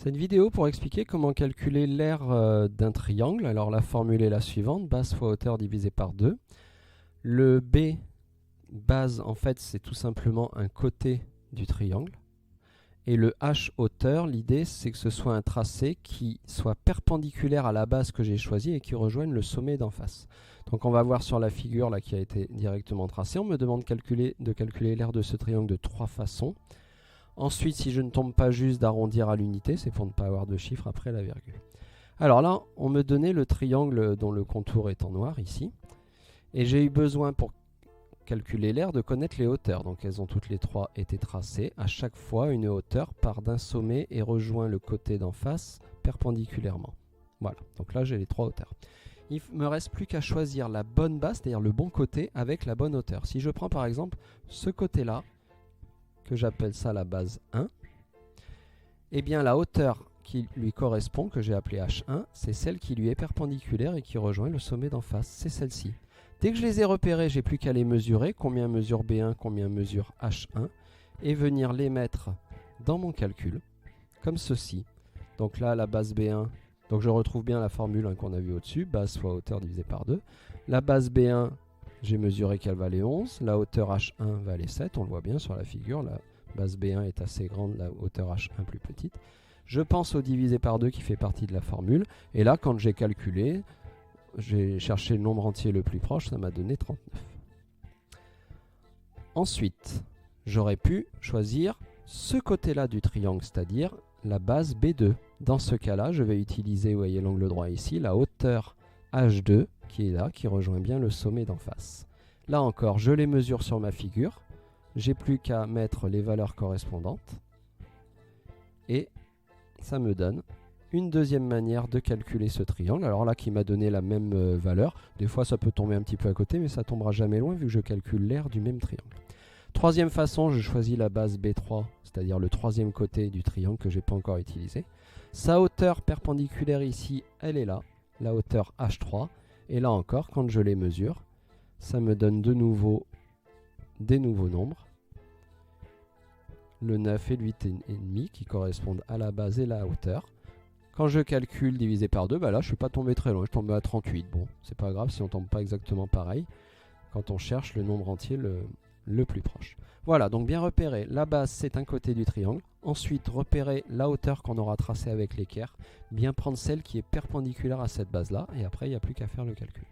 Cette vidéo pour expliquer comment calculer l'aire d'un triangle. Alors la formule est la suivante, base fois hauteur divisé par 2. Le B, base, en fait, c'est tout simplement un côté du triangle. Et le H, hauteur, l'idée c'est que ce soit un tracé qui soit perpendiculaire à la base que j'ai choisie et qui rejoigne le sommet d'en face. Donc on va voir sur la figure là, qui a été directement tracée. On me demande de calculer l'aire de ce triangle de 3 façons. Ensuite, si je ne tombe pas juste, d'arrondir à l'unité, c'est pour ne pas avoir de chiffre après la virgule. Alors là, on me donnait le triangle dont le contour est en noir ici. Et j'ai eu besoin pour calculer l'aire de connaître les hauteurs. Donc elles ont toutes les trois été tracées. À chaque fois, une hauteur part d'un sommet et rejoint le côté d'en face perpendiculairement. Voilà, donc là j'ai les 3 hauteurs. Il ne me reste plus qu'à choisir la bonne base, c'est-à-dire le bon côté avec la bonne hauteur. Si je prends par exemple ce côté-là, que j'appelle ça la base 1, eh bien la hauteur qui lui correspond, que j'ai appelée H1, c'est celle qui lui est perpendiculaire et qui rejoint le sommet d'en face, c'est celle-ci. Dès que je les ai repérés, j'ai plus qu'à les mesurer, combien mesure B1, combien mesure H1, et venir les mettre dans mon calcul, comme ceci. Donc là, la base B1, donc je retrouve bien la formule qu'on a vue au-dessus, base fois hauteur divisé par 2. La base B1, j'ai mesuré qu'elle valait 11, la hauteur H1 valait 7, on le voit bien sur la figure, la base B1 est assez grande, la hauteur H1 plus petite. Je pense au divisé par 2 qui fait partie de la formule, et là quand j'ai calculé, j'ai cherché le nombre entier le plus proche, ça m'a donné 39. Ensuite, j'aurais pu choisir ce côté-là du triangle, c'est-à-dire la base B2. Dans ce cas-là, je vais utiliser, vous voyez l'angle droit ici, la hauteur H2 qui est là, qui rejoint bien le sommet d'en face. Là encore, je les mesure sur ma figure. J'ai plus qu'à mettre les valeurs correspondantes. Et ça me donne une deuxième manière de calculer ce triangle. Alors là, qui m'a donné la même valeur. Des fois, ça peut tomber un petit peu à côté, mais ça ne tombera jamais loin vu que je calcule l'aire du même triangle. Troisième façon, je choisis la base B3, c'est-à-dire le troisième côté du triangle que je n'ai pas encore utilisé. Sa hauteur perpendiculaire ici, elle est là, la hauteur H3. Et là encore, quand je les mesure, ça me donne de nouveau des nouveaux nombres. Le 9 et le 8,5 qui correspondent à la base et la hauteur. Quand je calcule divisé par 2, bah là je ne suis pas tombé très loin, je tombe à 38. Bon, c'est pas grave si on ne tombe pas exactement pareil quand on cherche le nombre entier le plus proche. Voilà, donc bien repérer, la base c'est un côté du triangle. Ensuite, repérer la hauteur qu'on aura tracée avec l'équerre. Bien prendre celle qui est perpendiculaire à cette base-là. Et après, il n'y a plus qu'à faire le calcul.